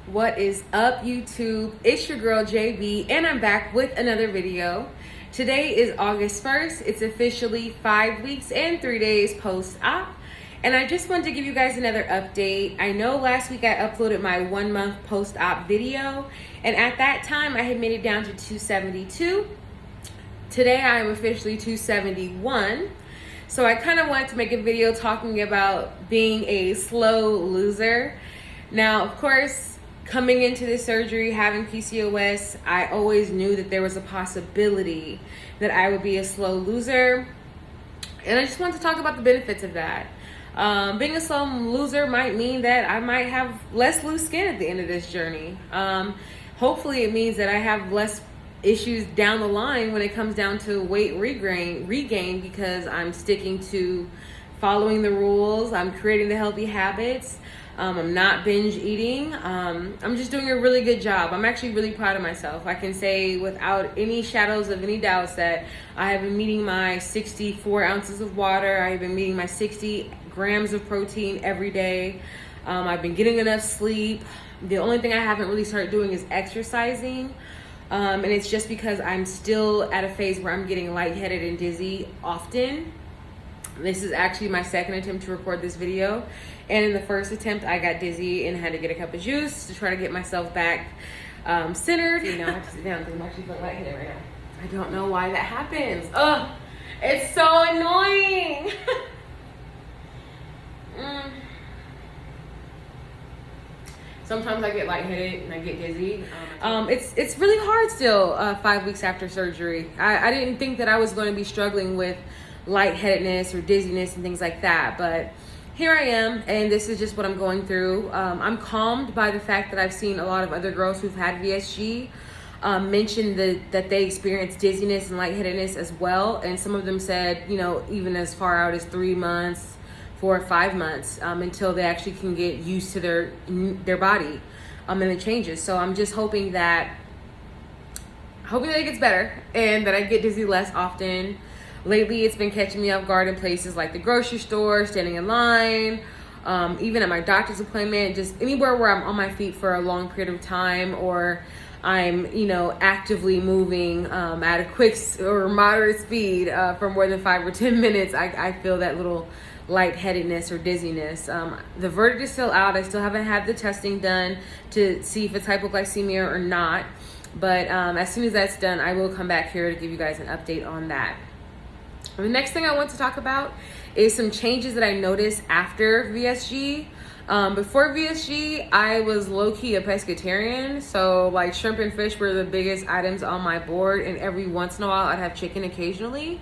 What is up, YouTube? It's your girl JB, and I'm back with another video. Today is August 1st. It's officially 5 weeks and 3 days post-op, and I just wanted to give you guys another update. I know last week I uploaded my 1 month post-op video, and at that time I had made it down to 272. Today I am officially 271. So I kind of wanted to make a video talking about being a slow loser. Now, of course, coming into this surgery, having PCOS, I always knew that there was a possibility that I would be a slow loser. And I just wanted to talk about the benefits of that. Being a slow loser might mean that I might have less loose skin at the end of this journey. Hopefully it means that I have less issues down the line when it comes down to weight regain because I'm sticking to following the rules. I'm creating the healthy habits. I'm not binge eating. I'm just doing a really good job. I'm actually really proud of myself. I can say without any shadows of any doubts that I have been meeting my 64 ounces of water. I have been meeting my 60 grams of protein every day. I've been getting enough sleep. The only thing I haven't really started doing is exercising. And it's just because I'm still at a phase where I'm getting lightheaded and dizzy often. This is actually my second attempt to record this video. And in the first attempt, I got dizzy and had to get a cup of juice to try to get myself back centered. You know, I have to sit down because I'm actually feeling lightheaded right now. I don't know why that happens. Ugh, it's so annoying. Sometimes I get lightheaded and I get dizzy. It's really hard still 5 weeks after surgery. I didn't think that I was going to be struggling with lightheadedness or dizziness and things like that, but here I am, and this is just what I'm going through. I'm calmed by the fact that I've seen a lot of other girls who've had VSG mention that they experienced dizziness and lightheadedness as well, and some of them said, you know, even as far out as 3 months, 4 or 5 months, until they actually can get used to their body and the changes. So I'm just hoping that it gets better and that I get dizzy less often. Lately, it's been catching me off guard in places like the grocery store, standing in line, even at my doctor's appointment, just anywhere where I'm on my feet for a long period of time, or I'm, you know, actively moving at a quick or moderate speed for more than 5 or 10 minutes. I feel that little lightheadedness or dizziness. The verdict is still out. I still haven't had the testing done to see if it's hypoglycemia or not. But as soon as that's done, I will come back here to give you guys an update on that. The next thing I want to talk about is some changes that I noticed after VSG. Before VSG, I was low-key a pescatarian, so like shrimp and fish were the biggest items on my board, and every once in a while I'd have chicken occasionally.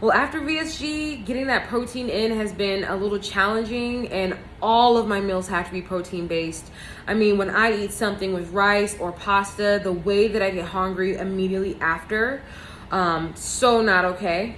Well, after VSG, getting that protein in has been a little challenging, and all of my meals have to be protein-based. I mean, when I eat something with rice or pasta, the way that I get hungry immediately after, so not okay.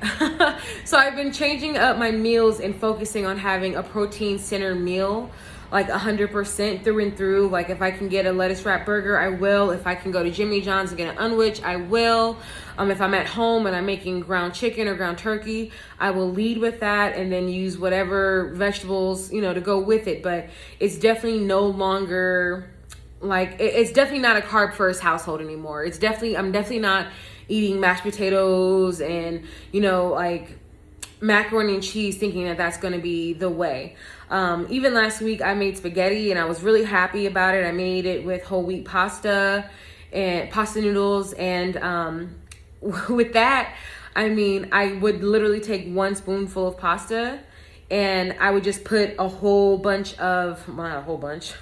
So I've been changing up my meals and focusing on having a protein-centered meal, like 100% through and through. Like if I can get a lettuce wrap burger, I will. If I can go to Jimmy John's and get an unwich, I will. If I'm at home and I'm making ground chicken or ground turkey, I will lead with that and then use whatever vegetables, you know, to go with it. But it's definitely no longer like, it's definitely not a carb first household anymore. I'm definitely not eating mashed potatoes and, you know, like macaroni and cheese thinking that that's going to be the way. Even last week I made spaghetti and I was really happy about it. I made it with whole wheat pasta and pasta noodles, and with that, I mean, I would literally take 1 spoonful of pasta and I would just put a whole bunch of, well, not a whole bunch,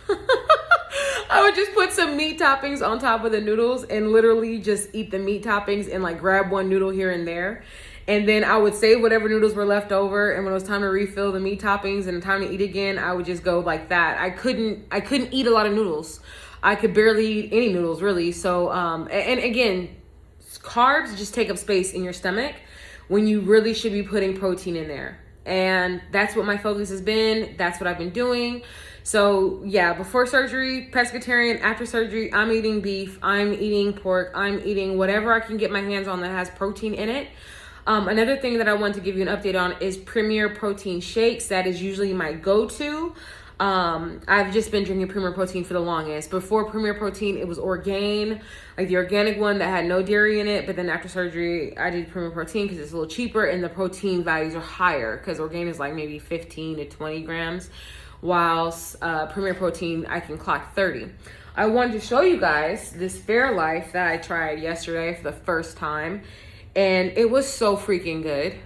I would just put some meat toppings on top of the noodles and literally just eat the meat toppings and like grab 1 noodle here and there. And then I would save whatever noodles were left over, and when it was time to refill the meat toppings and time to eat again, I would just go like that. I couldn't eat a lot of noodles. I could barely eat any noodles really. So and again, carbs just take up space in your stomach when you really should be putting protein in there. And that's what my focus has been. That's what I've been doing. So yeah, before surgery, pescatarian. After surgery, I'm eating beef, I'm eating pork, I'm eating whatever I can get my hands on that has protein in it. Another thing that I want to give you an update on is Premier protein shakes. That is usually my go-to. I've just been drinking Premier Protein for the longest. Before Premier Protein, it was Orgain, like the organic one that had no dairy in it. But then after surgery, I did Premier Protein because it's a little cheaper and the protein values are higher, because Orgain is like maybe 15 to 20 grams, whilst Premier Protein, I can clock 30. I wanted to show you guys this Fairlife that I tried yesterday for the first time. And it was so freaking good.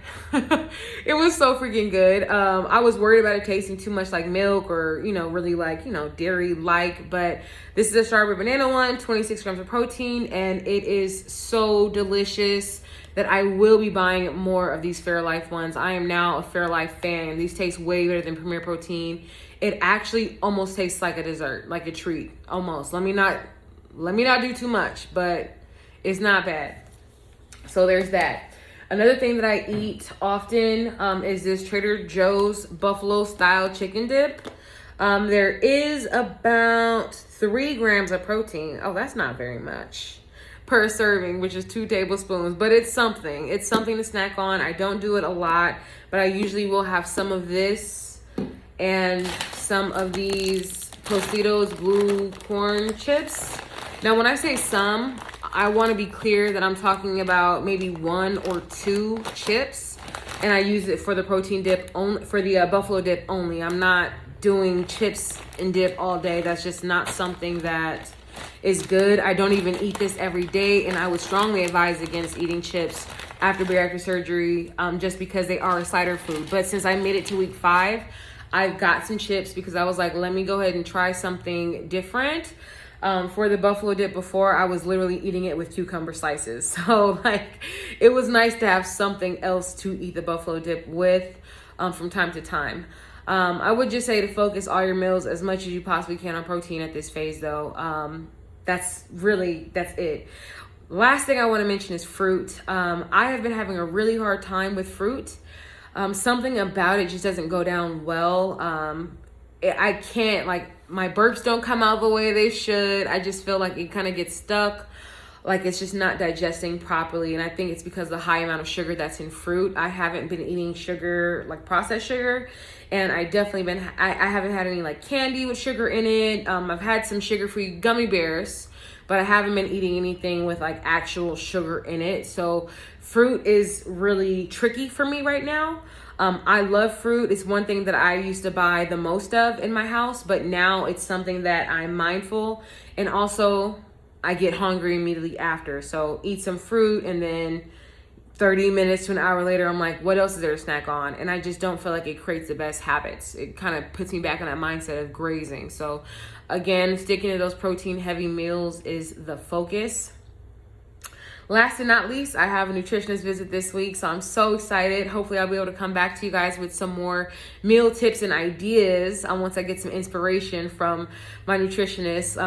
It was so freaking good. I was worried about it tasting too much like milk or, really like, dairy-like. But this is a strawberry banana one, 26 grams of protein. And it is so delicious that I will be buying more of these Fairlife ones. I am now a Fairlife fan. These taste way better than Premier Protein. It actually almost tastes like a dessert, like a treat, almost. Let me not do too much, but it's not bad. So there's that. Another thing that I eat often is this Trader Joe's Buffalo style chicken dip. There is about 3 grams of protein. Oh, that's not very much per serving, which is 2 tablespoons, but it's something. It's something to snack on. I don't do it a lot, but I usually will have some of this and some of these Tostitos blue corn chips. Now, when I say some, I want to be clear that I'm talking about maybe 1 or 2 chips, and I use it for the protein dip only, for the buffalo dip only. I'm not doing chips and dip all day. That's just not something that is good. I don't even eat this every day, and I would strongly advise against eating chips after bariatric surgery, just because they are a cider food. But since I made it to week 5, I've got some chips because I was like, let me go ahead and try something different. For the buffalo dip before, I was literally eating it with cucumber slices. So it was nice to have something else to eat the buffalo dip with from time to time. I would just say to focus all your meals as much as you possibly can on protein at this phase though. That's it. Last thing I want to mention is fruit. I have been having a really hard time with fruit. Something about it just doesn't go down well. I can't, my burps don't come out the way they should. I just feel like it kind of gets stuck. Like it's just not digesting properly. And I think it's because of the high amount of sugar that's in fruit. I haven't been eating sugar, like processed sugar. And I haven't had any candy with sugar in it. I've had some sugar-free gummy bears, but I haven't been eating anything with actual sugar in it. So fruit is really tricky for me right now. I love fruit. It's one thing that I used to buy the most of in my house, but now it's something that I'm mindful, and also I get hungry immediately after. So eat some fruit, and then 30 minutes to an hour later, I'm like, what else is there to snack on? And I just don't feel like it creates the best habits. It kind of puts me back in that mindset of grazing. So again, sticking to those protein heavy meals is the focus. Last and not least, I have a nutritionist visit this week, so I'm so excited. Hopefully I'll be able to come back to you guys with some more meal tips and ideas once I get some inspiration from my nutritionist.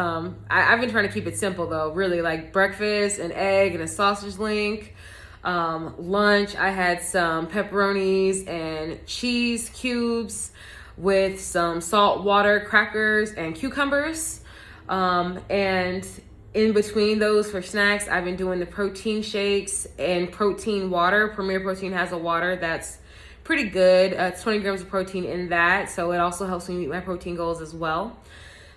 I've been trying to keep it simple though, really, like breakfast, an egg and a sausage link. Lunch, I had some pepperonis and cheese cubes with some salt water crackers and cucumbers. And in between those for snacks, I've been doing the protein shakes and protein water. Premier Protein has a water that's pretty good. It's 20 grams of protein in that. So it also helps me meet my protein goals as well.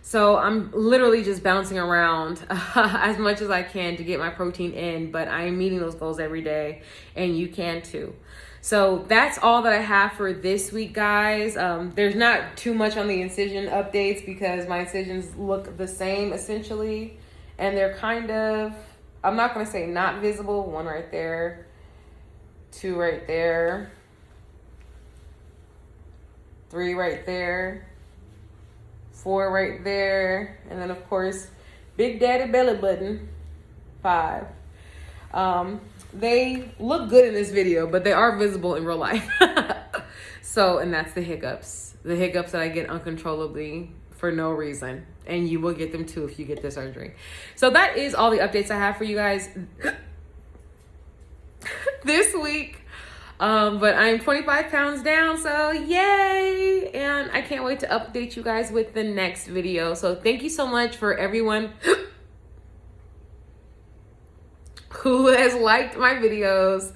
So I'm literally just bouncing around as much as I can to get my protein in, but I am meeting those goals every day, and you can too. So that's all that I have for this week, guys. There's not too much on the incision updates because my incisions look the same essentially. And they're kind of, I'm not going to say not visible. 1 right there, 2 right there, 3 right there, 4 right there. And then, of course, Big Daddy belly button, 5. They look good in this video, but they are visible in real life. So, and that's the hiccups. The hiccups that I get uncontrollably for no reason. And you will get them too if you get the surgery. So that is all the updates I have for you guys this week. But I'm 25 pounds down, so yay! And I can't wait to update you guys with the next video. So thank you so much for everyone who has liked my videos.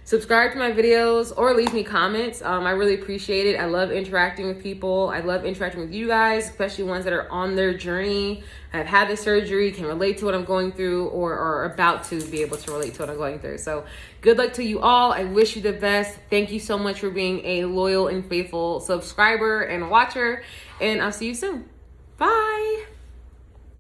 subscribe to my videos or leave me comments. I really appreciate it. I love interacting with people. I love interacting with you guys, especially ones that are on their journey, have had the surgery, can relate to what I'm going through, or are about to be able to relate to what I'm going through. So good luck to you all. I wish you the best. Thank you so much for being a loyal and faithful subscriber and watcher, and I'll see you soon. Bye.